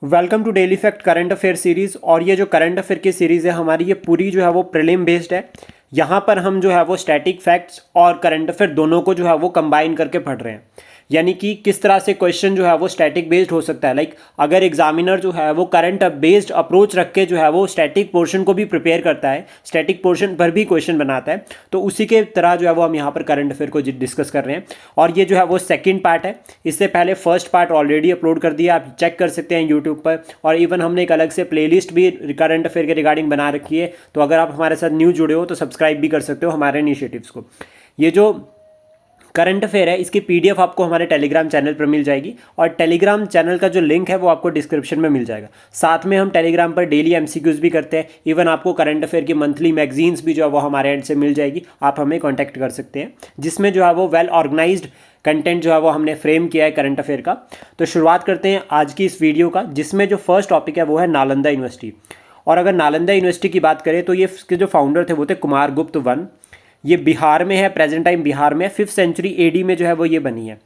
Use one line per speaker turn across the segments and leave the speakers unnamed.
Welcome to daily fact current affair series. और ये जो करंट अफेयर की सीरीज़ है हमारी, ये पूरी जो है वो प्रीलिम बेस्ड है। यहाँ पर हम जो है वो स्टैटिक फैक्ट्स और करंट अफेयर दोनों को जो है वो कंबाइन करके पढ़ रहे हैं। यानी कि किस तरह से क्वेश्चन जो है वो स्टैटिक बेस्ड हो सकता है। लाइक अगर एग्जामिनर जो है वो करंट बेस्ड अप्रोच रख के जो है वो स्टैटिक पोर्शन को भी प्रिपेयर करता है, स्टैटिक पोर्शन पर भी क्वेश्चन बनाता है, तो उसी के तरह जो है वो हम यहाँ पर करंट अफेयर को डिस्कस कर रहे हैं। और ये जो है वो सेकंड पार्ट है। इससे पहले फर्स्ट पार्ट ऑलरेडी अपलोड कर दिया, आप चेक कर सकते हैं यूट्यूब पर। और इवन हमने एक अलग से प्लेलिस्ट भी करंट अफेयर के रिगार्डिंग बना रखी है, तो अगर आप हमारे साथ न्यू जुड़े हो तो सब्सक्राइब भी कर सकते हो हमारे इनिशिएटिव्स को। ये जो करंट अफेयर है इसकी पीडीएफ आपको हमारे टेलीग्राम चैनल पर मिल जाएगी, और टेलीग्राम चैनल का जो लिंक है वो आपको डिस्क्रिप्शन में मिल जाएगा। साथ में हम टेलीग्राम पर डेली एमसीक्यूज भी करते हैं। इवन आपको करंट अफेयर की मंथली मैगजीन्स भी जो है वो हमारे एंड से मिल जाएगी, आप हमें कॉन्टैक्ट कर सकते हैं, जिसमें जो है वो वेल ऑर्गेनाइज्ड कंटेंट जो है वो हमने फ्रेम किया है करंट अफेयर का। तो शुरुआत करते हैं आज की इस वीडियो का, जिसमें जो फर्स्ट टॉपिक है वो है नालंदा यूनिवर्सिटी। और अगर नालंदा यूनिवर्सिटी की बात करें तो ये इसके जो फाउंडर थे वो थे कुमार गुप्त वन। ये बिहार में है, प्रेजेंट टाइम बिहार में, 5th सेंचुरी एडी में जो है वो ये बनी है।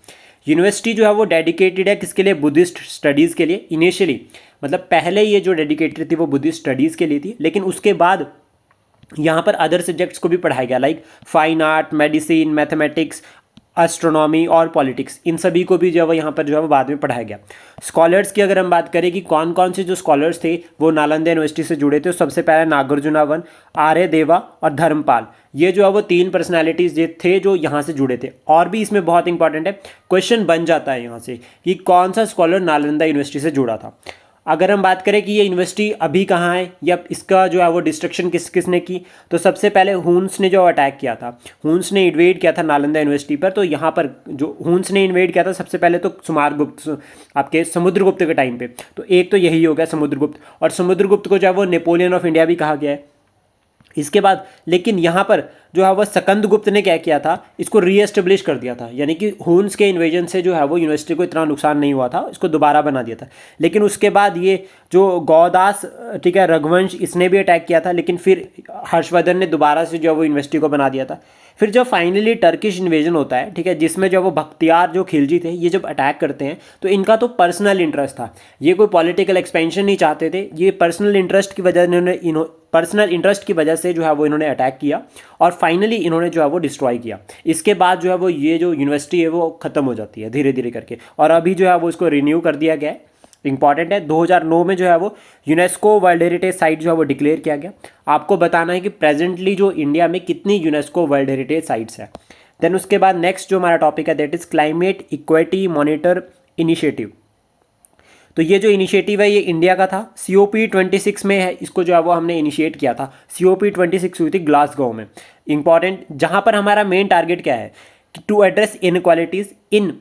यूनिवर्सिटी जो है वो डेडिकेटेड है किसके लिए? बुद्धिस्ट स्टडीज़ के लिए इनिशियली। मतलब पहले ये जो डेडिकेटेड थी वो बुद्धिस्ट स्टडीज़ के लिए थी, लेकिन उसके बाद यहाँ पर अदर सब्जेक्ट्स को भी पढ़ाया गया, like fine art, medicine, mathematics, astronomy और पॉलिटिक्स। इन सभी को भी जो है वो यहाँ पर जो है वो बाद में पढ़ाया गया। स्कॉलर्स की अगर हम बात करें कि कौन कौन से जो स्कॉलर्स थे वो नालंदा यूनिवर्सिटी से जुड़े थे, तो सबसे पहले नागार्जुना वन, आर्य देवा और धर्मपाल। ये जो है वो 3 पर्सनैलिटीज़ ये थे जो यहाँ से जुड़े थे। और भी इसमें बहुत इंपॉर्टेंट है, क्वेश्चन बन जाता है यहाँ से कि कौन सा स्कॉलर नालंदा यूनिवर्सिटी से जुड़ा था। अगर हम बात करें कि ये यूनिवर्सिटी अभी कहाँ है या इसका जो है वो डिस्ट्रक्शन किसने की, तो सबसे पहले हुन्स ने जो अटैक किया था, हुन्स ने इन्वेड किया था नालंदा यूनिवर्सिटी पर। तो यहाँ पर जो हुन्स ने इन्वेड किया था सबसे पहले तो सुमारगुप्त, आपके समुद्रगुप्त के टाइम पे। तो एक तो यही हो गया समुद्रगुप्त, और समुद्रगुप्त को जो है वो नेपोलियन ऑफ इंडिया भी कहा गया है। इसके बाद लेकिन यहाँ पर जो है वह सकंदगुप्त ने क्या किया था, इसको रीएस्टेब्लिश कर दिया था। यानी कि हुन्स के इन्वेजन से जो है वो यूनिवर्सिटी को इतना नुकसान नहीं हुआ था, इसको दोबारा बना दिया था। लेकिन उसके बाद ये जो गौदास, ठीक है, रघुवंश, इसने भी अटैक किया था, लेकिन फिर हर्षवर्धन ने दोबारा से जो है वो यूनिवर्सिटी को बना दिया था। फिर जब फाइनली टर्किश इन्वेजन होता है, ठीक है, जिसमें जब वो बख्तियार जो खिलजी थे ये जब अटैक करते हैं, तो इनका तो पर्सनल इंटरेस्ट था, ये कोई पॉलिटिकल एक्सपेंशन नहीं चाहते थे, ये पर्सनल इंटरेस्ट की वजह पर्सनल इंटरेस्ट की वजह से जो है वो इन्होंने अटैक किया, और फाइनली इन्होंने जो है वो डिस्ट्रॉय किया। इसके बाद जो है वो ये जो यूनिवर्सिटी है वो ख़त्म हो जाती है धीरे धीरे करके, और अभी जो है वो इसको रिन्यू कर दिया गया है। इंपॉर्टेंट है, 2009 में जो है वो यूनेस्को वर्ल्ड हेरिटेज साइट जो है वो डिक्लेयर किया गया। आपको बताना है कि प्रेजेंटली जो इंडिया में कितनी यूनेस्को वर्ल्ड हेरिटेज साइट्स है। देन उसके बाद नेक्स्ट जो हमारा टॉपिक है that is climate equity monitor initiative. तो ये जो इनिशिएटिव है ये इंडिया का था, COP26 में है, इसको जो है वो हमने इनिशिएट किया था। COP26 हुई थी ग्लासगो में। इंपॉर्टेंट, जहाँ पर हमारा मेन टारगेट क्या है, to address inequalities in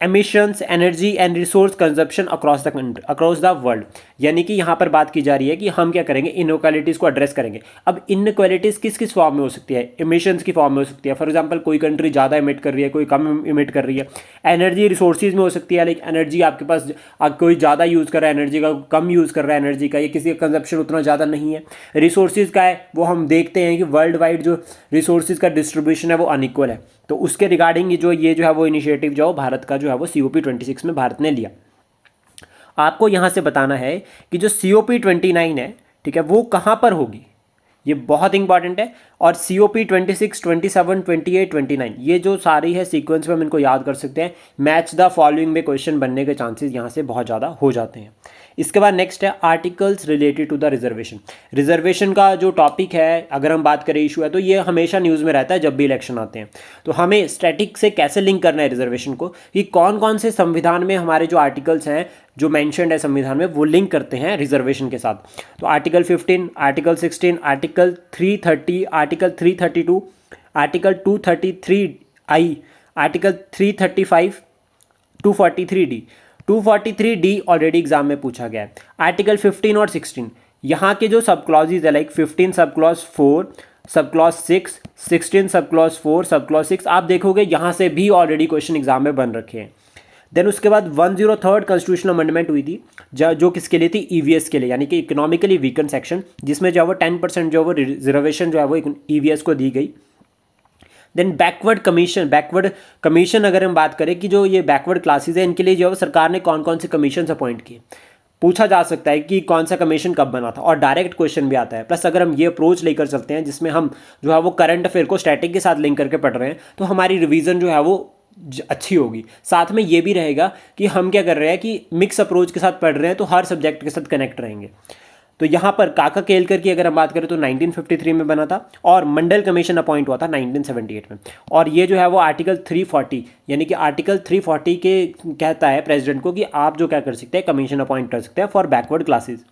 emissions, energy and resource consumption across the world. यानी कि यहाँ पर बात की जा रही है कि हम क्या करेंगे, इनक्वालिटीज़ को एड्रेस करेंगे। अब इनक्वालिटीज़ किस किस फॉर्म में हो सकती है? एमिशंस की फॉर्म में हो सकती है, फॉर एग्जांपल कोई कंट्री ज़्यादा इमिट कर रही है, कोई कम इमिट कर रही है। एनर्जी रिसोर्सेज में हो सकती है, लाइक एनर्जी आपके पास कोई ज़्यादा यूज़ कर रहा है एनर्जी का, कम यूज़ कर रहा है एनर्जी का, ये किसी का कंजप्शन उतना ज़्यादा नहीं है। रिसोर्सेज का है, वो हम देखते हैं कि वर्ल्ड वाइड जो रिसोर्सेज का डिस्ट्रीब्यूशन है वो अनइक्वल है। तो उसके रिगार्डिंग जो है वो इनिशिएटिव जो भारत का जो है वो COP26 में भारत ने लिया। आपको यहाँ से बताना है कि जो COP29 है, ठीक है, वो कहाँ पर होगी, ये बहुत इंपॉर्टेंट है। और COP26, 27, 28, 29 ये जो सारी है सीक्वेंस में हम इनको याद कर सकते हैं। मैच द फॉलोइंग में क्वेश्चन बनने के चांसेस यहाँ से बहुत ज़्यादा हो जाते हैं। इसके बाद नेक्स्ट है articles related to the reservation. Reservation का जो टॉपिक है, अगर हम बात करें इशू है, तो ये हमेशा न्यूज़ में रहता है जब भी इलेक्शन आते हैं। तो हमें स्टैटिक से कैसे लिंक करना है रिजर्वेशन को, कि कौन कौन से संविधान में हमारे जो आर्टिकल्स हैं जो मैंशनड है संविधान में वो लिंक करते हैं रिजर्वेशन के साथ। तो article 15, article 16, article 330, article 332, article 233I, article 335, 243D। 243D already exam में पूछा गया है। आर्टिकल 15 और 16 यहाँ के जो सब क्लॉजेज है, like 15 sub clause 4, sub clause 6, 16 sub clause 4, sub clause 6, आप देखोगे यहाँ से भी ऑलरेडी क्वेश्चन एग्जाम में बन रखे हैं। देन उसके बाद 103rd कॉन्स्टिट्यूशनल अमेंडमेंट हुई थी, जो किसके लिए थी, EVS के लिए, यानी कि इकोनॉमिकली वीकन सेक्शन, जिसमें जो है वो 10% जो है वो रिजर्वेशन जो है वो EVS को दी गई। देन बैकवर्ड कमीशन अगर हम बात करें कि जो ये बैकवर्ड क्लासेज है इनके लिए जो है सरकार ने कौन कौन से कमीशन अपॉइंट किए। पूछा जा सकता है कि कौन सा कमीशन कब बना था, और डायरेक्ट क्वेश्चन भी आता है। प्लस अगर हम ये अप्रोच लेकर चलते हैं जिसमें हम जो है वो करंट अफेयर को स्टैटिक के साथ लिंक करके पढ़ रहे हैं, तो हमारी रिवीजन जो है वो अच्छी होगी। साथ में ये भी रहेगा कि हम क्या कर रहे हैं कि मिक्स अप्रोच के साथ पढ़ रहे हैं, तो हर सब्जेक्ट के साथ कनेक्ट रहेंगे। तो यहाँ पर काका केलकर की अगर हम बात करें तो 1953 में बना था, और मंडल कमीशन अपॉइंट हुआ था 1978 में। और ये जो है वो आर्टिकल 340 यानी कि आर्टिकल 340 के कहता है प्रेसिडेंट को कि आप जो क्या कर सकते हैं, कमीशन अपॉइंट कर सकते हैं फॉर बैकवर्ड क्लासेस।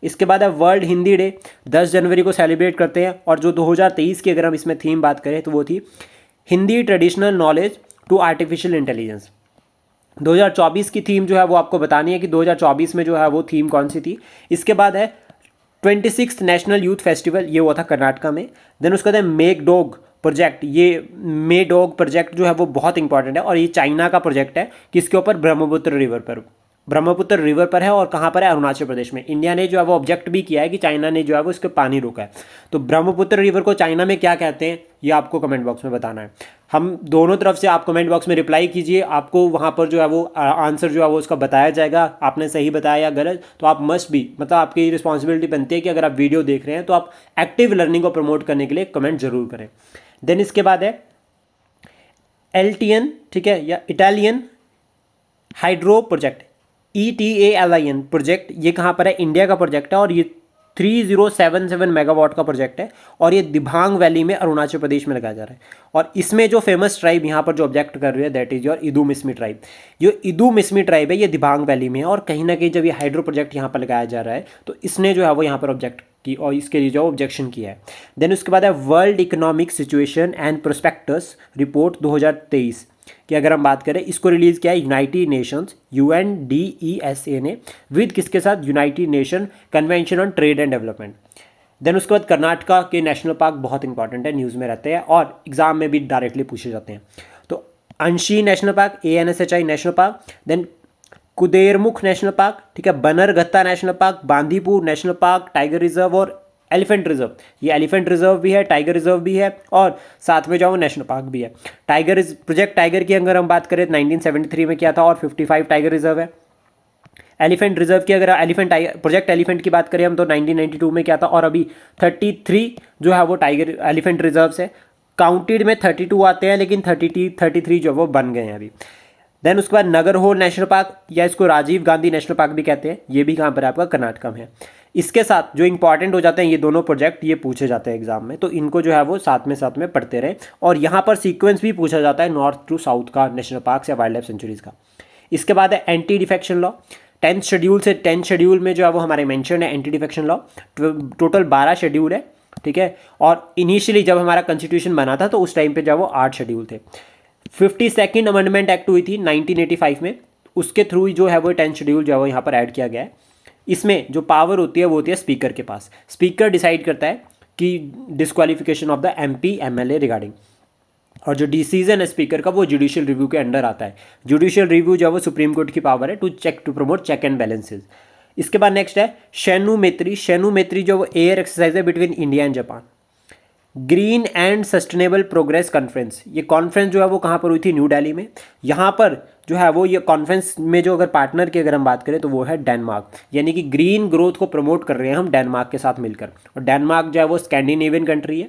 इसके बाद है वर्ल्ड हिंदी डे, 10 जनवरी को सेलिब्रेट करते हैं। और जो 2023 की अगर हम इसमें थीम बात करें तो वो थी Hindi traditional knowledge to artificial intelligence. 2024 की थीम जो है वो आपको बतानी है कि 2024 में जो है वो थीम कौन सी थी। इसके बाद है 26th नेशनल यूथ फेस्टिवल, ये हुआ था कर्नाटका में। देन उसके बाद है मेक डॉग प्रोजेक्ट, ये मे डॉग प्रोजेक्ट जो है वो बहुत इंपॉर्टेंट है, और ये चाइना का प्रोजेक्ट है किसके ऊपर, ब्रह्मपुत्र रिवर पर है। और कहाँ पर है, अरुणाचल प्रदेश में। इंडिया ने जो है वो ऑब्जेक्ट भी किया है कि चाइना ने जो है वो इसके पानी रोका है। तो ब्रह्मपुत्र रिवर को चाइना में क्या कहते हैं ये आपको कमेंट बॉक्स में बताना है। हम दोनों तरफ से आप कमेंट बॉक्स में रिप्लाई कीजिए, आपको वहाँ पर जो है वो आंसर जो है वो उसका बताया जाएगा। आपने सही बताया या गलत तो आप मस्ट भी, मतलब आपकी रिस्पॉन्सिबिलिटी बनती है कि अगर आप वीडियो देख रहे हैं तो आप एक्टिव लर्निंग को प्रमोट करने के लिए कमेंट जरूर करें। देन इसके बाद है एलटीएन, ठीक है, या Italian hydro project, ETALIN project. ये कहाँ पर है, इंडिया का प्रोजेक्ट है, और ये 3077 मेगावाट का प्रोजेक्ट है, और ये दिबांग वैली में अरुणाचल प्रदेश में लगाया जा रहा है। और इसमें जो फेमस ट्राइब यहाँ पर जो ऑब्जेक्ट कर रही है that is your Idu Mishmi tribe. जो इदू मिसमी ट्राइब है ये दिबांग वैली में है, और कहीं ना कहीं जब ये हाइड्रो प्रोजेक्ट यहाँ पर लगाया जा रहा है तो इसने जो है वो यहाँ पर ऑब्जेक्ट की और इसके लिए जो ऑब्जेक्शन किया है। देन उसके बाद है world economic situation and prospectus report 2023 कि अगर हम बात करें, इसको रिलीज़ किया है यूनाइटेड नेशंस UNDESA ने, विद किसके साथ, United Nation Convention on Trade and Development. Then उसके बाद कर्नाटका के नेशनल पार्क बहुत इंपॉर्टेंट है, न्यूज़ में रहते हैं और एग्जाम में भी डायरेक्टली पूछे जाते हैं। तो Anshi national park, ANSHI national park, then Kudremukh national park, ठीक है, Bannerghatta national park, Bandipur national park, tiger reserve और एलिफेंट रिजर्व। ये एलिफेंट रिजर्व भी है, टाइगर रिजर्व भी है, और साथ में जो नेशनल पार्क भी है। प्रोजेक्ट टाइगर की अगर हम बात करें 1973 में किया था, और 55 टाइगर रिजर्व है। एलिफेंट रिजर्व की अगर प्रोजेक्ट एलिफेंट की बात करें हम तो 1992 में किया था, और अभी 33 जो है वो टाइगर एलिफेंट रिजर्व्स है। काउंटेड में 32 आते हैं, लेकिन 33 जो वो बन गए हैं अभी। देन उसके बाद नगरहोल नेशनल पार्क, या इसको राजीव गांधी नेशनल पार्क भी कहते हैं, ये भी कहाँ पर आपका कर्नाटका में है। इसके साथ जो इंपॉर्टेंट हो जाते हैं ये दोनों प्रोजेक्ट, ये पूछे जाते हैं एग्जाम में, तो इनको जो है वो साथ में पढ़ते रहे। और यहाँ पर सीक्वेंस भी पूछा जाता है नॉर्थ टू साउथ का, नेशनल पार्क या वाइल्ड लाइफ सेंचुरीज का। इसके बाद है anti defection law, 10th schedule से 10th शेड्यूल में जो है वो हमारे मेंशन है anti defection law. Total 12 schedule है, ठीक है, और इनिशियली जब हमारा कॉन्स्टिट्यूशन बना था तो उस टाइम पे जो है वो 8 शेड्यूल थे। 52nd अमेंडमेंट एक्ट हुई थी 1985 में, उसके थ्रू जो है वो 10th शेड्यूल जो है वो यहाँ पर ऐड किया गया है। इसमें जो पावर होती है वो होती है स्पीकर के पास। स्पीकर डिसाइड करता है कि disqualification of the MP MLA regarding, और जो डिसीजन है स्पीकर का वो जुडिशियल रिव्यू के अंडर आता है। जुडिशियल रिव्यू जो है वो सुप्रीम कोर्ट की पावर है to promote check and balances. इसके बाद नेक्स्ट है शेनुमेत्री जो वो एयर एक्सरसाइज है between India and Japan. Green and sustainable progress conference, ये कॉन्फ्रेंस जो है वो कहाँ पर हुई थी, न्यू दिल्ली में। यहाँ पर जो है वो ये कॉन्फ्रेंस में जो अगर पार्टनर की अगर हम बात करें तो वो है डेनमार्क, यानी कि ग्रीन ग्रोथ को प्रमोट कर रहे हैं हम डेनमार्क के साथ मिलकर। और डेनमार्क जो है वो स्कैंडिनेवियन कंट्री है।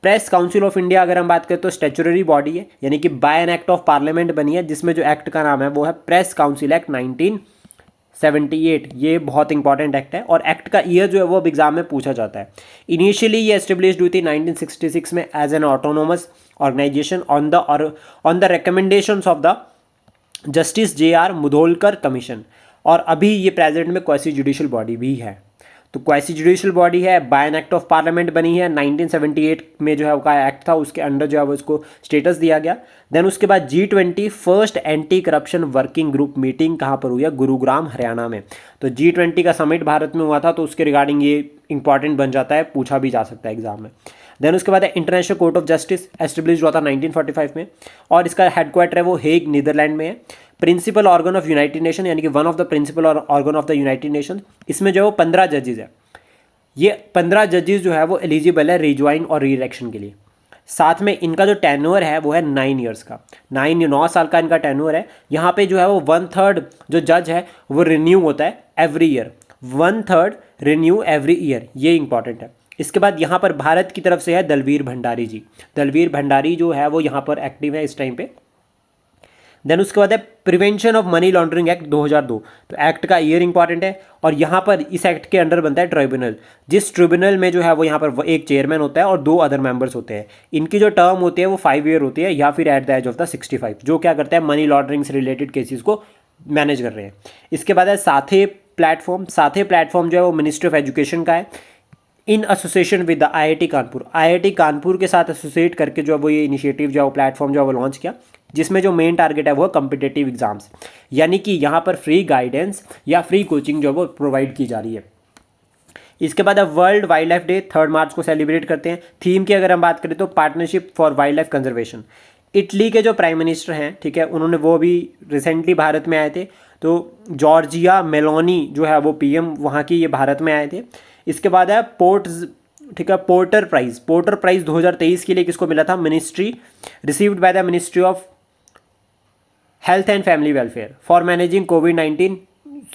प्रेस काउंसिल ऑफ इंडिया अगर हम बात करें तो स्टैच्यूटरी बॉडी है, यानी कि by an act of parliament बनी है, जिसमें जो एक्ट का नाम है वो है प्रेस काउंसिल एक्ट 1978। ये बहुत इंपॉर्टेंट एक्ट है, और एक्ट का ईयर जो है वो अब एग्जाम में पूछा जाता है। इनिशियली ये एस्टेब्लिश्ड हुई थी 1966 में as an autonomous organisation on the recommendations of the justice JR Mudholkar commission, और अभी ये प्रेजेंट में क्वासी जुडिशियल बॉडी भी है। तो क्वासी जुडिशियल बॉडी है, by an act of parliament बनी है, 1978 में जो है उसका एक्ट था, उसके अंडर जो है वो इसको स्टेटस दिया गया। देन उसके बाद G20 first anti corruption working group meeting कहाँ पर हुई है, गुरुग्राम हरियाणा में। तो G20 का समिट भारत में हुआ था, तो उसके रिगार्डिंग ये इंपॉर्टेंट बन जाता है, पूछा भी जा सकता है एग्जाम में। देन उसके बाद international court of justice establish हुआ था 1945 में, और इसका हेडक्वार्टर है वो हेग नीदरलैंड में है। Principal organ of United Nation, यानी कि one of the principal organ of the United Nation. इसमें जो है वो 15 जजेज है। ये 15 जजेस जो है वो एलिजिबल है रिज्वाइन और री इलेक्शन के लिए। साथ में इनका जो टेन्योर है वो है 9 ईयर्स का, 9 साल का इनका टेन्योर है। यहाँ पे जो है वो 1/3 जो जज है वो रिन्यू होता है every year, 1/3 renew every year, ये इंपॉर्टेंट है। इसके बाद यहाँ पर भारत की तरफ से है दलवीर भंडारी जी, दलवीर भंडारी जो है वो यहाँ पर एक्टिव है इस टाइम पे। देन उसके बाद है prevention of money laundering act 2002, तो एक्ट का ईयर इंपॉर्टेंट है। और यहाँ पर इस एक्ट के अंडर बनता है ट्रिब्यूनल, जिस ट्रिब्यूनल में जो है वो यहाँ पर एक चेयरमैन होता है और 2 अदर मेंबर्स होते हैं। इनकी जो टर्म होती है वो 5 ईयर होती है या फिर at the age of the 65, जो क्या करता है मनी लॉन्ड्रिंग से रिलेटेड केसेस को मैनेज कर रहे हैं। इसके बाद है साथे प्लेटफॉर्म, साथे प्लेटफॉर्म जो है वो मिनिस्ट्री ऑफ एजुकेशन का है, in association with the IIT Kanpur, IIT Kanpur के साथ एसोसिएट करके जो है वो ये इनिशिएटिव जो है वो प्लेटफॉर्म जो है वो लॉन्च किया, जिसमें जो मेन टारगेट है वो कॉम्पिटिटिव एग्जाम्स, यानी कि यहाँ पर फ्री गाइडेंस या फ्री कोचिंग जो है वो प्रोवाइड की जा रही है। इसके बाद अब वर्ल्ड वाइल्ड लाइफ डे 3 मार्च को सेलिब्रेट करते हैं। थीम की अगर हम बात करें तो partnership for wild life conservation. Italy के जो प्राइम मिनिस्टर हैं, ठीक है, उन्होंने वो भी रिसेंटली भारत में आए थे, तो जॉर्जिया मेलोनी जो है वो PM वहाँ की ये भारत में आए थे। इसके बाद है ठीक है, पोर्टर प्राइज़ 2023 के लिए किसको मिला था? Ministry received by the ministry of health and family welfare for managing कोविड-19,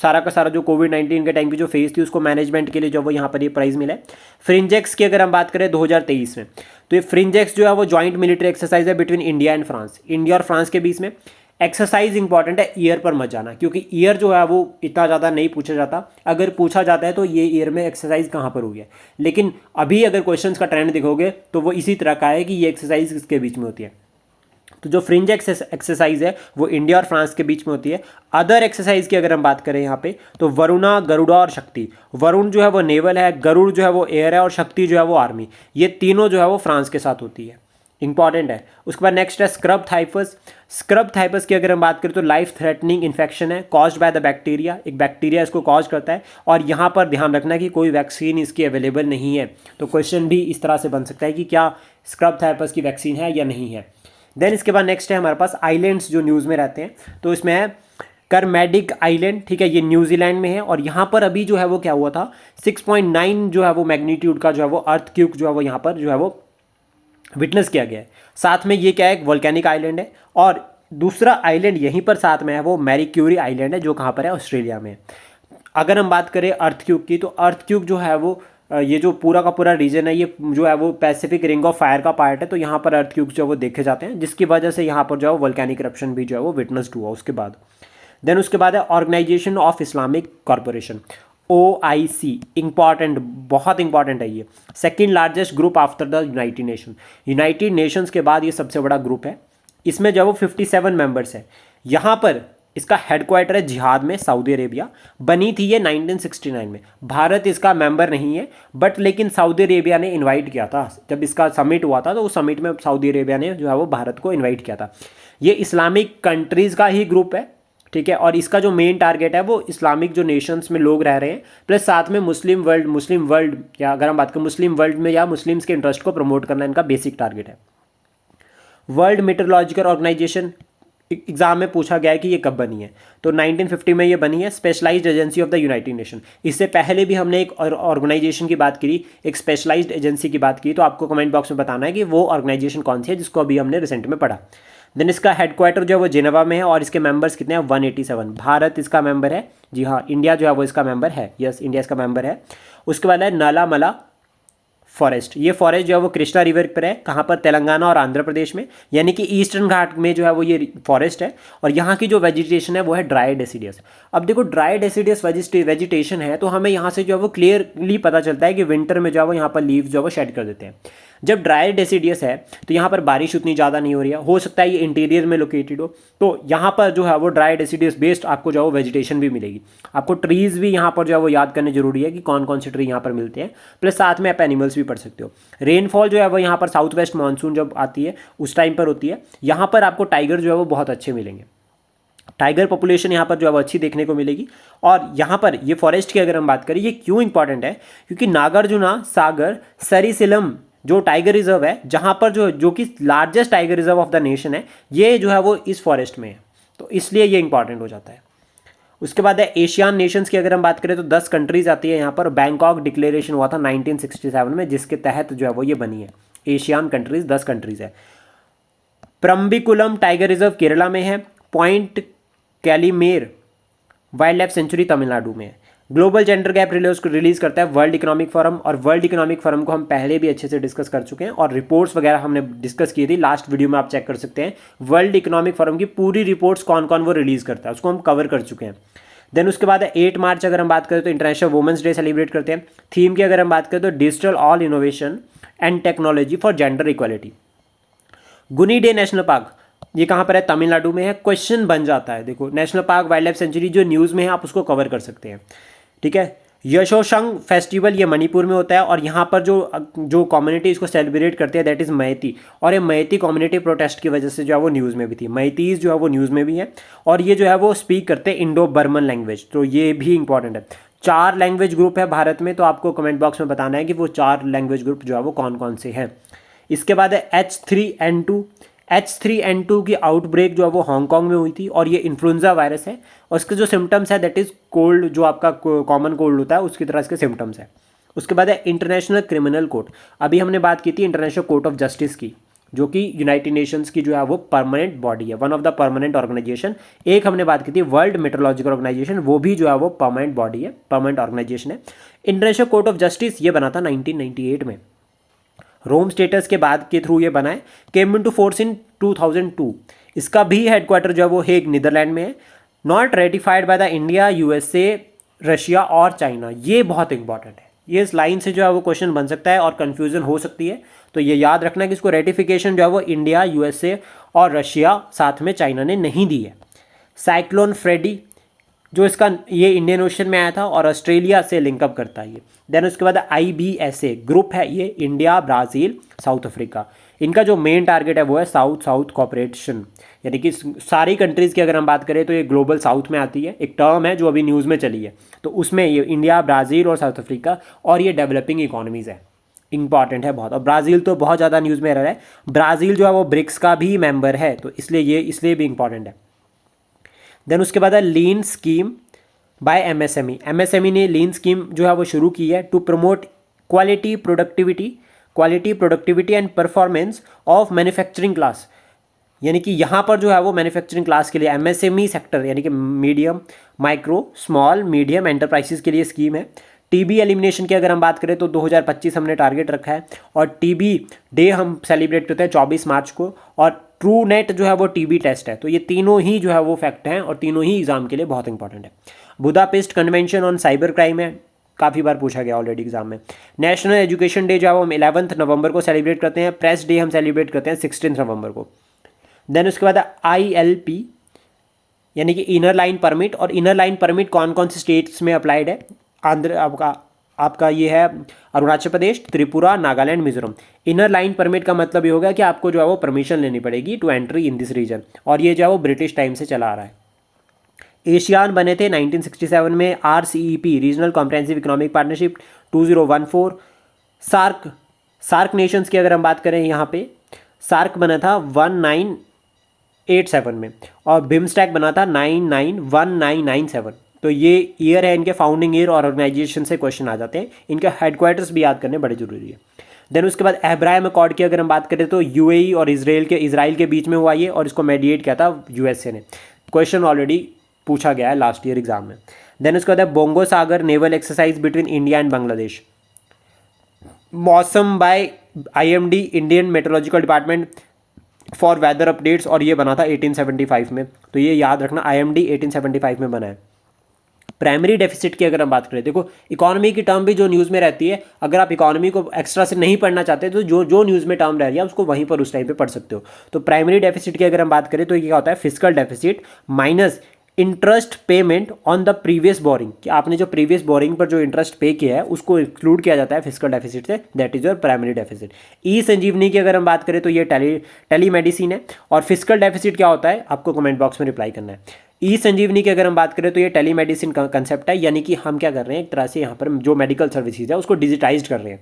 सारा का सारा जो कोविड-19 के टाइम की जो फेज थी उसको मैनेजमेंट के लिए जो वो यहाँ पर ये प्राइज़ मिला है। फ्रिंजेक्स की अगर हम बात करें 2023 में, तो ये फ्रिंजेक्स जो है वो जॉइंट मिलिट्री एक्सरसाइज है between India and France, India और फ्रांस के बीच में। एक्सरसाइज इंपॉर्टेंट है, ईयर पर मत जाना, क्योंकि ईयर जो है वो इतना ज़्यादा नहीं पूछा जाता। अगर पूछा जाता है तो ये ईयर में एक्सरसाइज कहाँ पर हुई है, लेकिन अभी अगर क्वेश्चंस का ट्रेंड देखोगे तो वो इसी तरह का है कि ये एक्सरसाइज किसके बीच में होती है। तो जो फ्रिंज एक्सरसाइज है वो इंडिया और फ्रांस के बीच में होती है। अदर एक्सरसाइज की अगर हम बात करें यहाँ पे, तो वरुणा, गरुड़ा और शक्ति। वरुण जो है वो नेवल है, गरुड़ जो है वो एयर है और शक्ति जो है वो आर्मी, ये तीनों जो है वो फ्रांस के साथ होती है, इंपॉर्टेंट है। उसके बाद नेक्स्ट है स्क्रब थाइफस। स्क्रब थाइफस की अगर हम बात करें तो लाइफ थ्रेटनिंग इन्फेक्शन है कॉज्ड बाय द बैक्टीरिया, एक बैक्टीरिया इसको कॉज करता है, और यहाँ पर ध्यान रखना कि कोई वैक्सीन इसकी अवेलेबल नहीं है। तो क्वेश्चन भी इस तरह से बन सकता है कि क्या स्क्रब थाइफस की वैक्सीन है या नहीं है। देन इसके बाद नेक्स्ट है हमारे पास आइलैंड्स जो न्यूज़ में रहते हैं, तो इसमें है करमैडिक आइलैंड, ठीक है, ये न्यूजीलैंड में है, और यहाँ पर अभी जो है वो क्या हुआ था, 6.9 जो है वो मैग्नीट्यूड का जो है वो अर्थक्वेक जो है वो यहाँ पर जो है वो विटनेस किया गया है। साथ में ये क्या है, एक वोल्केनिक आइलैंड है, और दूसरा आइलैंड यहीं पर साथ में है वो मैरी क्यूरी आइलैंड है, जो कहाँ पर है, ऑस्ट्रेलिया में। अगर हम बात करें अर्थक्वेक की, तो अर्थक्वेक जो है वो ये जो पूरा का पूरा रीजन है ये जो है वो पैसिफिक रिंग ऑफ फायर का पार्ट है, तो यहाँ पर अर्थक्वेक जो है वो देखे जाते हैं, जिसकी वजह से यहाँ पर जो है वोल्केनिक इरप्शन भी जो है वो विटनेस्ड हुआ उसके बाद। देन उसके बाद है organisation of Islamic corporation, OIC, important, बहुत इंपॉर्टेंट है ये, second largest group after the United Nation. United Nations के बाद ये सबसे बड़ा ग्रुप है। इसमें जो है वो 57 मेंबर्स है। यहाँ पर इसका हेडक्वार्टर है जिहाद में, सऊदी अरेबिया। बनी थी ये 1969 में। भारत इसका मेंबर नहीं है, बट लेकिन सऊदी अरेबिया ने इनवाइट किया था। जब इसका समिट हुआ था तो उस समिट में सऊदी अरेबिया ने जो है वो भारत को इनवाइट किया था। ये इस्लामिक कंट्रीज़ का ही ग्रुप है, ठीक है, और इसका जो मेन टारगेट है वो इस्लामिक जो नेशंस में लोग रह रहे हैं, प्लस साथ में मुस्लिम वर्ल्ड, या अगर हम बात करें मुस्लिम वर्ल्ड में या मुस्लिम्स के इंटरेस्ट को प्रमोट करना इनका बेसिक टारगेट है। वर्ल्ड मेट्रोलॉजिकल ऑर्गेनाइजेशन एग्जाम में पूछा गया है कि ये कब बनी है, तो 1950 में ये बनी है, specialised agency of the United Nation. इससे पहले भी हमने एक ऑर्गेनाइजेशन की बात करी, एक स्पेशलाइज्ड एजेंसी की बात की, तो आपको कमेंट बॉक्स में बताना है कि वो ऑर्गेनाइजेशन कौन सी है, जिसको अभी हमने रिसेंट में पढ़ा। देन इसका हेडक्वार्टर जो है वो जिनेवा में है, और इसके मेंबर्स कितने हैं, 187। भारत इसका मेंबर है, जी हाँ, इंडिया जो है वो इसका मेंबर है, यस, इंडिया इसका मेंबर है। उसके बाद है नालामला फॉरेस्ट। ये फॉरेस्ट जो है वो कृष्णा रिवर पर है, कहाँ पर, तेलंगाना और आंध्र प्रदेश में, यानी कि ईस्टर्न घाट में जो है वो ये फॉरेस्ट है। और यहाँ की जो वेजिटेशन है वो है ड्राई डेसिडियस। अब देखो ड्राई डेसिडियस वेजिटेशन है, तो हमें यहाँ से जो है वो क्लियरली पता चलता है कि विंटर में जो है वो यहाँ पर लीव जो है वो शेड कर देते हैं। जब ड्राई डेसिडियस है तो यहाँ पर बारिश उतनी ज़्यादा नहीं हो सकता है ये इंटीरियर में लोकेटेड हो, तो यहाँ पर जो है वो ड्राई डेसिडियस बेस्ड आपको जो है वो वेजिटेशन भी मिलेगी। आपको ट्रीज़ भी यहाँ पर जो है वो याद करने जरूरी है कि कौन कौन से ट्री यहाँ पर मिलते हैं, प्लस साथ में आप एनिमल्स भी पढ़ सकते हो। रेनफॉल जो है वो यहाँ पर साउथ वेस्ट मानसून जब आती है उस टाइम पर होती है। यहाँ पर आपको टाइगर जो है वो बहुत अच्छे मिलेंगे, टाइगर पॉपुलेशन यहाँ पर जो है वो अच्छी देखने को मिलेगी। और यहाँ पर ये फॉरेस्ट की अगर हम बात करें, ये क्यों इंपॉर्टेंट है, क्योंकि नागार्जुना सागर सरिसिलम जो टाइगर रिजर्व है, जहाँ पर जो कि largest tiger reserve of the nation है, ये जो है वो इस फॉरेस्ट में है, तो इसलिए ये इंपॉर्टेंट हो जाता है। उसके बाद है एशियन नेशंस की अगर हम बात करें तो 10 कंट्रीज आती है यहाँ पर। बैंकॉक डिक्लेरेशन हुआ था 1967 में, जिसके तहत जो है वो ये बनी है। एशियान कंट्रीज 10 कंट्रीज है। प्रम्बिकुलम टाइगर रिजर्व केरला में है। Point Calimere wild life sanctuary Tamil Nadu में है। ग्लोबल जेंडर गैप रिलीज करता है वर्ल्ड इकोनॉमिक फोरम, और वर्ल्ड इकोनॉमिक फोरम को हम पहले भी अच्छे से डिस्कस कर चुके हैं और रिपोर्ट्स वगैरह हमने डिस्कस की थी लास्ट वीडियो में, आप चेक कर सकते हैं। वर्ल्ड इकोनॉमिक फोरम की पूरी रिपोर्ट्स कौन कौन वो रिलीज करता है उसको हम कवर कर चुके हैं। देन उसके बाद 8 मार्च अगर हम बात करें तो इंटरनेशनल वुमेंस डे सेलिब्रेट करते हैं। थीम की अगर हम बात करें तो digital all innovation and technology for gender equality. गुनी डे नेशनल पार्क ये कहाँ पर है? तमिलनाडु में है। क्वेश्चन बन जाता है, देखो national park wild life sanctuary जो न्यूज़ में है आप उसको कवर कर सकते हैं, ठीक है। यशोशंग फेस्टिवल ये मणिपुर में होता है, और यहाँ पर जो कम्युनिटी इसको सेलिब्रेट करते हैं दैट इज़ मैती, और ये मैती कम्युनिटी प्रोटेस्ट की वजह से जो है वो न्यूज़ में भी थी। मैतीज़ जो है वो न्यूज़ में भी है, और ये जो है वो स्पीक करते हैं इंडो बर्मन लैंग्वेज, तो ये भी इंपॉर्टेंट है। 4 लैंग्वेज ग्रुप है भारत में, तो आपको कमेंट बॉक्स में बताना है कि वो 4 लैंग्वेज ग्रुप जो है वो कौन कौन से हैं। इसके बाद है H3N2 की आउटब्रेक जो है वो हांगकांग में हुई थी, और ये इन्फ्लुएंजा वायरस है, और इसके जो सिम्टम्स है दैट इज़ कोल्ड, जो आपका कॉमन कोल्ड होता है उसकी तरह इसके सिम्टम्स है। उसके बाद है इंटरनेशनल क्रिमिनल कोर्ट, अभी हमने बात की थी इंटरनेशनल कोर्ट ऑफ जस्टिस की, जो कि यूनाइटेड नेशंस की जो है वो परमानेंट बॉडी है, one of the permanent organisation. एक हमने बात की थी वर्ल्ड मेट्रोलॉजिकल ऑर्गेनाइजेशन, वो भी जो है वो परमानेंट बॉडी है, परमानेंट ऑर्गेनाइजेशन है। इंटरनेशनल कोर्ट ऑफ जस्टिस ये बना था 1998 में, रोम स्टेटस के बाद के थ्रू ये बना है। केम इन टू फोर्स इन 2002। इसका भी हेडक्वार्टर जो है वो हेग नीदरलैंड में है। Not ratified by the India, USA, Russia और चाइना। ये बहुत इंपॉर्टेंट है, ये इस लाइन से जो है वो क्वेश्चन बन सकता है और कन्फ्यूजन हो सकती है, तो ये याद रखना कि इसको रेटिफिकेशन जो है वो इंडिया, यूएसए और रशिया, साथ में चाइना ने नहीं दी है। साइक्लोन फ्रेडी जो इसका ये इंडियन ओशन में आया था और ऑस्ट्रेलिया से लिंकअप करता है ये। देन उसके बाद IBSA ग्रुप है, ये इंडिया, ब्राज़ील, साउथ अफ्रीका। इनका जो मेन टारगेट है वो है साउथ साउथ कॉपरेशन, यानी कि सारी कंट्रीज़ की अगर हम बात करें तो ये ग्लोबल साउथ में आती है। एक टर्म है जो अभी न्यूज़ में चली है, तो उसमें ये इंडिया, ब्राज़ील और साउथ अफ्रीका, और ये डेवलपिंग इकोनॉमीज़ है, इंपॉर्टेंट है बहुत। और ब्राज़ील तो बहुत ज़्यादा न्यूज़ में रह रहा है, ब्राज़ील जो है वो ब्रिक्स का भी मेंबर है, तो इसलिए भी इंपॉर्टेंट है। देन उसके बाद है लीन स्कीम बाय MSME ने लीन स्कीम जो है वो शुरू की है to promote quality productivity and performance of manufacturing class, यानी कि यहाँ पर जो है वो मैन्युफैक्चरिंग क्लास के लिए MSME सेक्टर, यानी कि medium, micro, small, medium enterprises के लिए स्कीम है। TB एलिमिनेशन की अगर हम बात करें तो 2025 हमने टारगेट रखा है, और TB डे हम सेलिब्रेट करते हैं 24 मार्च को, और ट्रू नेट जो है वो TB टेस्ट है। तो ये तीनों ही जो है वो फैक्ट हैं और तीनों ही एग्जाम के लिए बहुत इंपॉर्टेंट है। Budapest convention on cyber crime है, काफ़ी बार पूछा गया ऑलरेडी एग्जाम में। नेशनल एजुकेशन डे जो है वो हम 11 नवंबर को सेलिब्रेट करते हैं। प्रेस डे हम सेलिब्रेट करते हैं 16 नवंबर को। देन उसके बाद ILP यानी कि इनर लाइन परमिट, और इनर लाइन परमिट कौन कौन से स्टेट्स में अप्लाइड है? आंध्र आपका ये है Arunachal Pradesh, Tripura, Nagaland, Mizoram. Inner line permit का मतलब ये होगा कि आपको जो है वो परमिशन लेनी पड़ेगी to entry in this region, और ये जो है वो ब्रिटिश टाइम से चला आ रहा है। एशियान बने थे 1967 में। RCEP regional comprehensive economic partnership 2014। SAARC nations की अगर हम बात करें, यहाँ पे सार्क बना था 1987 में, और बिम्स्टैक बना था 1997। तो ये ईयर है इनके, फाउंडिंग ईयर और ऑर्गेनाइजेशन से क्वेश्चन आ जाते हैं। इनके हेडक्वार्टर्स भी याद करने बड़े जरूरी है। देन उसके बाद अब्राहम अकॉर्ड की अगर हम बात करें तो UAE और इजराइल के बीच में हुआ ये, और इसको मेडिएट किया था USA ने। क्वेश्चन ऑलरेडी पूछा गया है लास्ट ईयर एग्जाम में। देन उसके बाद Bongo Sagar naval exercise between India and Bangladesh. Mausam by IMD Indian meteorological department for weather updates, और ये बना था 1875 में, तो ये याद रखना IMD 1875 में बना है। प्राइमरी डेफिसिट की अगर हम बात करें, देखो इकोनॉमी की टर्म भी जो न्यूज़ में रहती है, अगर आप इकोनॉमी को एक्स्ट्रा से नहीं पढ़ना चाहते तो जो न्यूज़ में टर्म रह रही है उसको वहीं पर उस टाइम पे पढ़ सकते हो। तो प्राइमरी डेफिसिट की अगर हम बात करें तो ये क्या होता है? Physical deficit minus interest payment on the previous boring, कि आपने जो प्रीवियस बोरिंग पर जो इंटरेस्ट पे किया है उसको इंक्लूड किया जाता है फिजिकल डेफिसिट से, that is your primary deficit. Sanjeevani की अगर हम बात करें तो ये टेली मेडिसिन है। और फिजिकल डेफिसिट क्या होता है आपको कमेंट बॉक्स में रिप्लाई करना है। संजीवनी की अगर हम बात करें तो ये टेली मेडिसिन का कंसेप्ट है, यानी कि हम क्या कर रहे हैं, एक तरह से यहाँ पर जो मेडिकल सर्विसेज है उसको डिजिटाइज कर रहे हैं।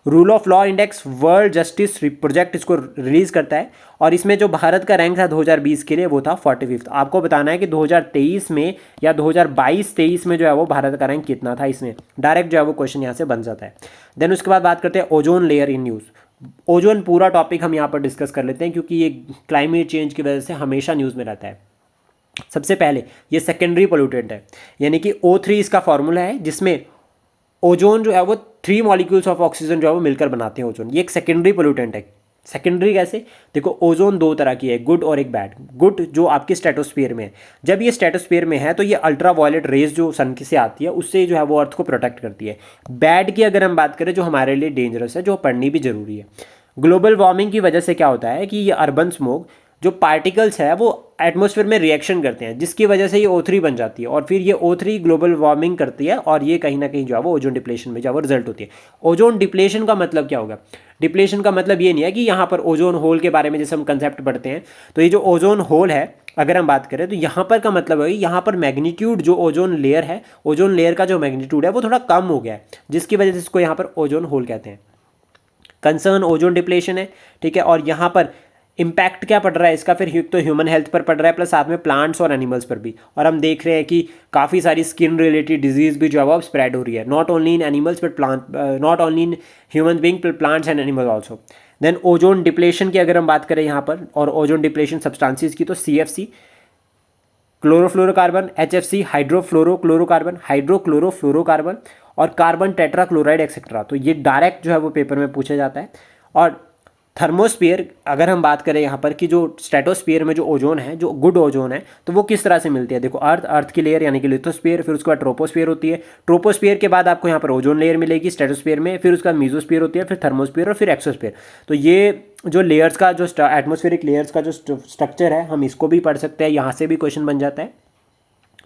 Rule of law index world justice project इसको रिलीज करता है, और इसमें जो भारत का रैंक था 2020 के लिए वो था 45th। आपको बताना है कि 2023 में या 2022-23 में जो है वो भारत का रैंक कितना था, इसमें डायरेक्ट जो है वो क्वेश्चन यहाँ से बन जाता है। देन उसके बाद बात करते हैं ozone layer in news. Ozone पूरा टॉपिक हम यहाँ पर डिस्कस कर लेते हैं क्योंकि ये क्लाइमेट चेंज की वजह से हमेशा न्यूज़ में रहता है। सबसे पहले ये सेकेंडरी पोल्यूटेंट है, यानी कि O3 इसका फॉर्मूला है, जिसमें ओजोन जो है वो 3 मॉलिक्यूल्स ऑफ ऑक्सीजन जो है वो मिलकर बनाते हैं ओजोन। ये एक सेकेंडरी पोल्यूटेंट है। सेकेंडरी कैसे? देखो, ओजोन दो तरह की है, गुड और एक बैड। गुड जो आपके स्ट्रेटोस्फीयर में है, जब ये स्ट्रेटोस्फीयर में है तो ये अल्ट्रा वायलेट रेज जो सन से आती है उससे जो है वो अर्थ को प्रोटेक्ट करती है। बैड की अगर हम बात करें, जो हमारे लिए डेंजरस है, जो पढ़नी भी जरूरी है। ग्लोबल वार्मिंग की वजह से क्या होता है कि ये अर्बन स्मोक जो पार्टिकल्स है वो एटमॉस्फेयर में रिएक्शन करते हैं, जिसकी वजह से ये O3 बन जाती है, और फिर ये O3 ग्लोबल वार्मिंग करती है, और ये कहीं ना कहीं जो है वो ओजोन डिप्लेशन में जो है वो रिजल्ट होती है। ओजोन डिप्लेशन का मतलब क्या होगा? डिप्लेशन का मतलब ये नहीं है कि यहाँ पर ओजोन होल के बारे में जैसे हम कंसेप्ट पढ़ते हैं, तो ये जो ओजोन होल है अगर हम बात करें तो यहाँ पर का मतलब है यहाँ पर मैग्नीट्यूड जो ओजोन लेयर है, ओजोन लेयर का जो मैग्नीट्यूड है वो थोड़ा कम हो गया है, जिसकी वजह से इसको यहाँ पर ओजोन होल कहते हैं। कंसर्न ओजोन डिप्लेशन है, ठीक है। और यहाँ पर इम्पैक्ट क्या पड़ रहा है इसका? फिर तो ह्यूमन हेल्थ पर पड़ रहा है, प्लस साथ में प्लांट्स और एनिमल्स पर भी। और हम देख रहे हैं कि काफ़ी सारी स्किन रिलेटेड डिजीज भी जो है वो स्प्रेड हो रही है, not only in animals but not only in human being but plants and animals also. Then ozone depletion की अगर हम बात करें यहाँ पर, और ओजोन डिप्लेशन सब्सटेंसेस की, तो CFC क्लोरोफ्लोरोकार्बन, HFC हाइड्रोक्लोरोफ्लोरोकार्बन और कार्बन टेट्राक्लोराइड एक्सेट्रा। तो ये डायरेक्ट जो है वो पेपर में पूछा जाता है। और थर्मोस्फीयर अगर हम बात करें यहाँ पर कि जो स्ट्रेटोस्फीयर में जो ओजोन है, जो गुड ओजोन है, तो वो किस तरह से मिलती है? देखो, अर्थ की लेयर यानी कि लिथोस्फीयर, फिर उसके बाद ट्रोपोस्फीयर होती है। ट्रोपोस्फीयर के बाद आपको यहाँ पर ओजोन लेयर मिलेगी स्ट्रेटोस्फीयर में, फिर उसका मीजोस्फीयर होती है, फिर थर्मोस्फीयर और फिर एक्सोस्फीयर। तो ये जो लेयर्स का जो एटमॉस्फेरिक लेयर्स का जो स्ट्रक्चर है, हम इसको भी पढ़ सकते हैं, यहाँ से भी क्वेश्चन बन जाता है।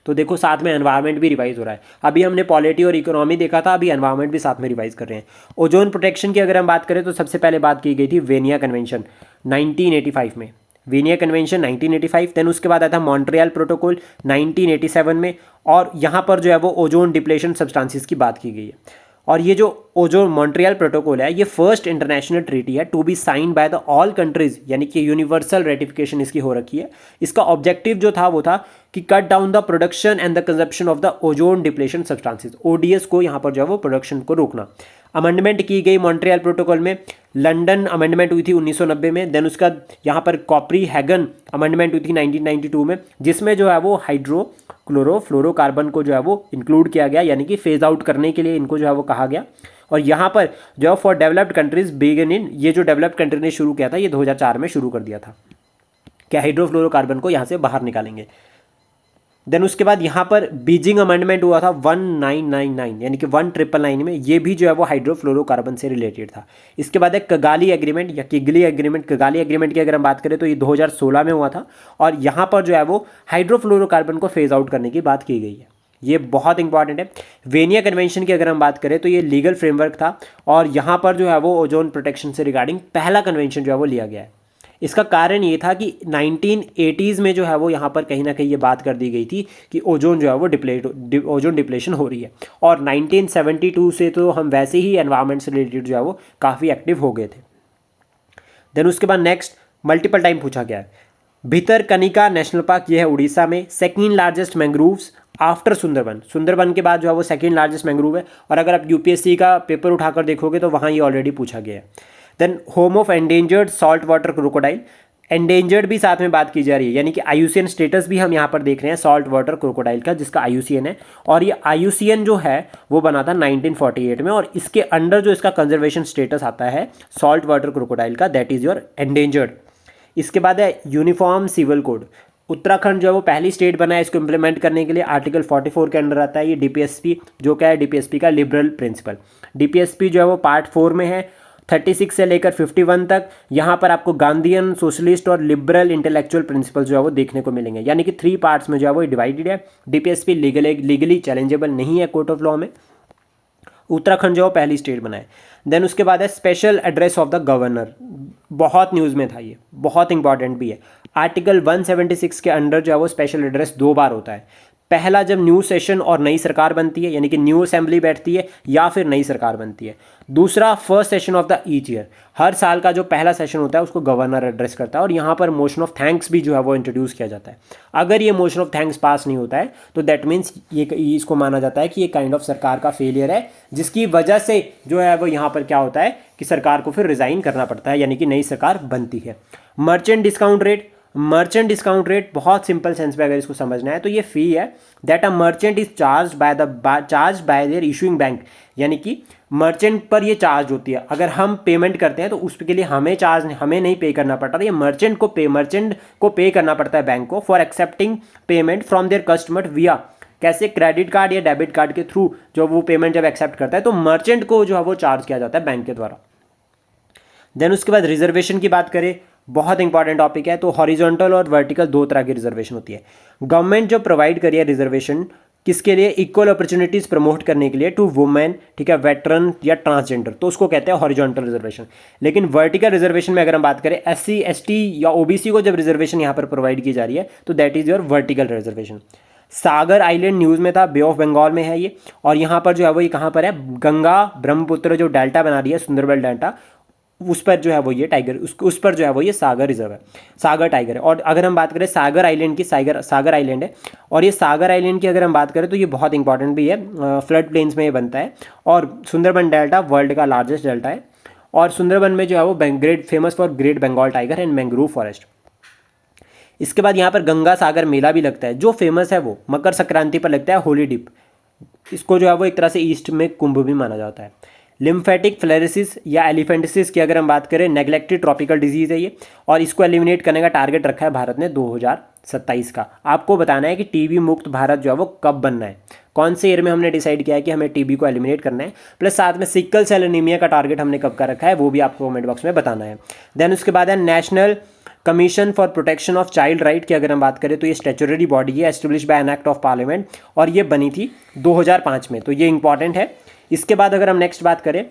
तो देखो, साथ में एनवायरनमेंट भी रिवाइज हो रहा है। अभी हमने पॉलिटी और इकोनॉमी देखा था, अभी एनवायरनमेंट भी साथ में रिवाइज कर रहे हैं। ओजोन प्रोटेक्शन की अगर हम बात करें तो सबसे पहले बात की गई थी वेनिया कन्वेंशन 1985 में, वेनिया कन्वेंशन 1985। देन उसके बाद आया था मॉन्ट्रियल प्रोटोकॉल 1987 में, और यहाँ पर जो है वो ओजोन डिप्लेशन सब्सटेंसेस की बात की गई है। और ये जो ओजोन मॉन्ट्रियल प्रोटोकॉल है, ये फर्स्ट इंटरनेशनल ट्रीटी है to be sign by the all countries, यानी कि यूनिवर्सल रेटिफिकेशन इसकी हो रखी है। इसका ऑब्जेक्टिव जो था वो था कि cut down the production and the consumption of the ozone depletion substances, ODS को यहाँ पर जो है वो प्रोडक्शन को रोकना। अमेंडमेंट की गई मॉन्ट्रियल प्रोटोकॉल में, लंदन अमेंडमेंट हुई थी 1990 में। देन उसका यहाँ पर कॉपरीहैगन अमेंडमेंट हुई थी 1992 में, जिसमें जो है वो हाइड्रोक्लोरोफ्लोरोकार्बन को जो है वो इंक्लूड किया गया, यानी कि फेज आउट करने के लिए इनको जो है वो कहा गया। और यहाँ पर जो for developed countries begin in, ये जो डेवलप्ड कंट्री ने शुरू किया था, ये 2004 में शुरू कर दिया था कि हाइड्रोफ्लोरोकार्बन को यहाँ से बाहर निकालेंगे। देन उसके बाद यहाँ पर बीजिंग अमेंडमेंट हुआ था 1999, यानी कि 1999 में, ये भी जो है वो हाइड्रोफ्लोरोकार्बन से रिलेटेड था। इसके बाद एक कगाली एग्रीमेंट या किगली एग्रीमेंट, कगाली एग्रीमेंट की अगर हम बात करें तो ये 2016 में हुआ था, और यहाँ पर जो है वो हाइड्रोफ्लोरोकार्बन को फेज आउट करने की बात की गई है। ये बहुत इंपॉर्टेंट है। वेनिया कन्वेंशन की अगर हम बात करें तो ये लीगल फ्रेमवर्क था, और यहाँ पर जो है वो ओजोन प्रोटेक्शन से रिगार्डिंग पहला कन्वेंशन जो है वो लिया गया है। इसका कारण ये था कि 1980s में जो है वो यहाँ पर कहीं ना कहीं ये बात कर दी गई थी कि ओजोन जो है वो ओजोन डिप्लेशन हो रही है, और 1972 से तो हम वैसे ही एनवायरनमेंट से रिलेटेड जो है वो काफ़ी एक्टिव हो गए थे। देन उसके बाद नेक्स्ट मल्टीपल टाइम पूछा गया है, भितरकनिका नेशनल पार्क, ये है उड़ीसा में, second largest mangroves after Sundarban. Sundarban के बाद जो है वो सेकेंड लार्जेस्ट मैंग्रोव है, और अगर आप UPSC का पेपर उठाकर देखोगे तो वहाँ ये ऑलरेडी पूछा गया है। Then home of endangered salt water crocodile, endangered भी साथ में बात की जा रही है, यानी कि IUCN स्टेटस भी हम यहाँ पर देख रहे हैं सॉल्ट वाटर क्रोकोडाइल का, जिसका IUCN है। और ये IUCN जो है वो बना था 1948 में, और इसके अंडर जो इसका कंजर्वेशन स्टेटस आता है सॉल्ट वाटर क्रोकोडाइल का, दैट इज़ योर एंडेंजर्ड। इसके बाद है यूनिफॉर्म सिविल कोड। उत्तराखंड जो है वो पहली स्टेट बना है इसको इम्प्लीमेंट करने के लिए, आर्टिकल 44 के अंडर आता है ये DPSP, जो क्या है DPSP का लिबरल प्रिंसिपल। DPSP जो है वो पार्ट 4 में है, 36 से लेकर 51 तक। यहाँ पर आपको गांधीयन, सोशलिस्ट और लिबरल इंटेलेक्चुअल प्रिंसिपल जो है वो देखने को मिलेंगे, यानी कि 3 पार्ट्स में जो है वो डिवाइडेड है। DPSP लीगली चैलेंजेबल नहीं है कोर्ट ऑफ लॉ में। उत्तराखंड जो पहली स्टेट बना है। देन उसके बाद है special address of the governor, बहुत न्यूज़ में था, ये बहुत इंपॉर्टेंट भी है। आर्टिकल 176 के अंडर जो है वो स्पेशल एड्रेस 2 बार होता है, पहला जब न्यू सेशन और नई सरकार बनती है, यानी कि न्यू असेंबली बैठती है या फिर नई सरकार बनती है। दूसरा, first session of the each year, हर साल का जो पहला सेशन होता है उसको गवर्नर एड्रेस करता है, और यहाँ पर मोशन ऑफ थैंक्स भी जो है वो इंट्रोड्यूस किया जाता है। अगर ये मोशन ऑफ थैंक्स पास नहीं होता है तो दैट मीन्स ये इसको माना जाता है कि ये काइंड ऑफ सरकार का फेलियर है, जिसकी वजह से जो है वो यहाँ पर क्या होता है कि सरकार को फिर रिज़ाइन करना पड़ता है, यानी कि नई सरकार बनती है। Merchant discount rate, merchant discount rate बहुत सिंपल सेंस में अगर इसको समझना है तो ये फी है that a merchant is charge by there issuing bank, यानी कि मर्चेंट पर ये चार्ज होती है। अगर हम पेमेंट करते हैं तो उसके लिए हमें नहीं पे करना पड़ता, ये मर्चेंट को पे करना पड़ता है बैंक को for accepting payment from there customer विया, कैसे, क्रेडिट कार्ड या डेबिट कार्ड के थ्रू जो वो पेमेंट जब एक्सेप्ट करता है तो मर्चेंट को जो है वो चार्ज किया जाता है बैंक के द्वारा। देन उसके बाद रिजर्वेशन की बात करें, बहुत इंपॉर्टेंट टॉपिक है। तो हॉरिजॉन्टल और वर्टिकल दो तरह की रिजर्वेशन होती है। गवर्नमेंट जो प्रोवाइड करी है रिजर्वेशन किसके लिए, इक्वल अपॉर्चुनिटीज़ प्रमोट करने के लिए टू वुमेन, ठीक है, वेटरन या ट्रांसजेंडर, तो उसको कहते हैं हॉरिजॉन्टल रिजर्वेशन। लेकिन वर्टिकल रिजर्वेशन में अगर हम बात करें SC ST या OBC को जब रिजर्वेशन यहाँ पर प्रोवाइड की जा रही है तो that is your vertical reservation. Sagar island news में था, बे ऑफ बंगाल में है ये, और यहाँ पर जो है वो ये कहाँ पर है, गंगा ब्रह्मपुत्र जो डेल्टा बना रही है सुंदरबन डेल्टा, उस पर जो है वो ये टाइगर उस पर जो है वो ये सागर रिजर्व है, सागर टाइगर है। और अगर हम बात करें सागर आइलैंड की, सागर आइलैंड है, और ये सागर आइलैंड की अगर हम बात करें तो ये बहुत इंपॉर्टेंट भी है, फ्लड प्लेन्स में ये बनता है, और सुंदरबन डेल्टा वर्ल्ड का लार्जेस्ट डेल्टा है, और सुंदरबन में जो है वो great famous for great Bengal tiger and mangrove forest. इसके बाद यहाँ पर गंगा सागर मेला भी लगता है, जो फेमस है वो मकर संक्रांति पर लगता है, होली डिप। इसको जो है वो एक तरह से ईस्ट में कुंभ भी माना जाता है। लिम्फेटिक फ्लेरेसिस या एलिफेंटिसिस की अगर हम बात करें, नेग्लेक्टेड ट्रॉपिकल डिजीज़ है ये, और इसको एलिमिनेट करने का टारगेट रखा है भारत ने 2027 का। आपको बताना है कि टीबी मुक्त भारत जो है वो कब बनना है, कौन से ईयर में हमने डिसाइड किया है कि हमें टीबी को एलिमिनेट करना है, प्लस साथ में सिकल सेल एनीमिया का टारगेट हमने कब का रखा है वो भी आपको कमेंट बॉक्स में बताना है। देन उसके बाद है national commission for protection of child right की अगर हम बात करें तो ये स्टैच्यूटरी बॉडी है, establish by an act of parliament, और ये बनी थी 2005 में, तो ये इंपॉर्टेंट है। इसके बाद अगर हम नेक्स्ट बात करें,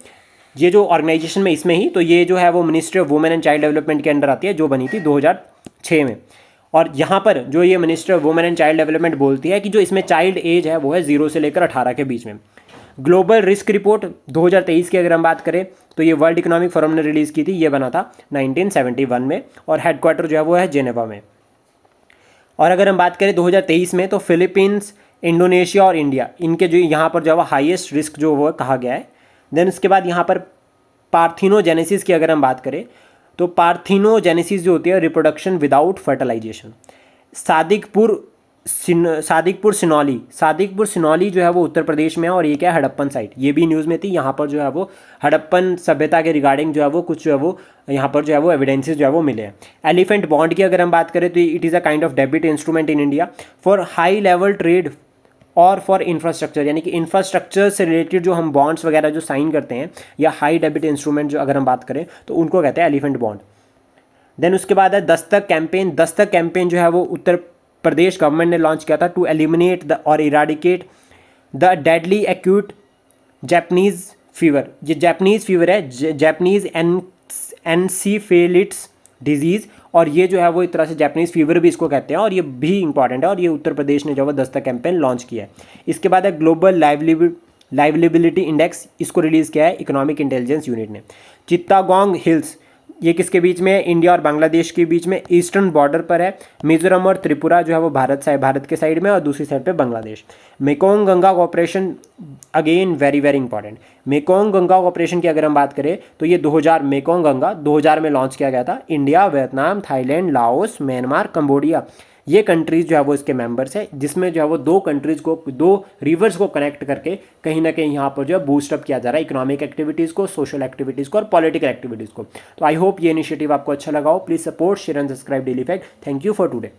ये जो ऑर्गेनाइजेशन में इसमें ही, तो ये जो है वो ministry of women and child development के अंडर आती है, जो बनी थी 2006 में। और यहाँ पर जो ये ministry of women and child development बोलती है कि जो इसमें चाइल्ड एज है वो है 0 से लेकर 18 के बीच में। ग्लोबल रिस्क रिपोर्ट 2023 की अगर हम बात करें तो ये वर्ल्ड इकोनॉमिक फोरम ने रिलीज़ की थी, ये बना था 1971 में, और हेडक्वार्टर जो है वो है जेनेवा में। और अगर हम बात करें 2023 में तो फिलीपींस, इंडोनेशिया और इंडिया, इनके जो यहाँ पर जो है हाईएस्ट रिस्क जो वो कहा गया है। देन उसके बाद यहाँ पर पार्थिनोजेनेसिस की अगर हम बात करें तो पार्थिनोजेनेसिस जो होती है reproduction without fertilisation. Sadikpur Sinauli जो है वो उत्तर प्रदेश में है, और ये क्या है, हड़प्पन साइट, ये भी न्यूज़ में थी। यहाँ पर जो है वो हड़प्पन सभ्यता के रिगार्डिंग जो है वो कुछ जो है वो यहाँ पर जो है वो एविडेंसेस जो है वो मिले हैं। एलिफेंट बॉन्ड की अगर हम बात करें तो it is a kind of debit instrument in India for high level trade और फॉर इंफ्रास्ट्रक्चर, यानी कि इंफ्रास्ट्रक्चर से रिलेटेड जो हम बॉन्ड्स वगैरह जो साइन करते हैं या हाई डेबिट इंस्ट्रूमेंट जो अगर हम बात करें तो उनको कहते हैं एलिफेंट बॉन्ड। देन उसके बाद है दस्तक कैंपेन जो है वो उत्तर प्रदेश गवर्नमेंट ने लॉन्च किया था टू एलिमिनेट द और eradicate the deadly acute Japanese fever. ये जैपनीज़ फीवर है, जैपनीज़ एनसीफेलिट्स डिजीज़, और ये जो है वो एक तरह से जैपनीज़ फीवर भी इसको कहते हैं, और ये भी इंपॉर्टेंट है, और ये उत्तर प्रदेश ने जो है दस्तक कैंपेन लॉन्च किया है। इसके बाद है ग्लोबल लाइवलिबिलिटी इंडेक्स, इसको रिलीज़ किया है इकोनॉमिक इंटेलिजेंस यूनिट ने। चित्तागोंग हिल्स, ये किसके बीच में है, इंडिया और बांग्लादेश के बीच में, ईस्टर्न बॉर्डर पर है। मिजोरम और त्रिपुरा जो है वो भारत के साइड में, और दूसरी साइड पे Bangladesh. Mekong Ganga cooperation again very very important. Mekong Ganga cooperation की अगर हम बात करें तो ये 2000 में लॉन्च किया गया था। India, Vietnam, Thailand, Laos, Myanmar, Cambodia, ये कंट्रीज़ जो है वो इसके मेंबर्स है, जिसमें जो है वो दो रिवर्स को कनेक्ट करके कहीं ना कहीं यहाँ पर जो है बूस्टअप किया जा रहा है इकोनॉमिक एक्टिविटीज़ को, सोशल एक्टिविटीज़ को और पॉलिटिकल एक्टिविटीज़ को। तो आई होप ये इनिशिएटिव आपको अच्छा लगा हो। Please support, share and subscribe daily fact. Thank you for today.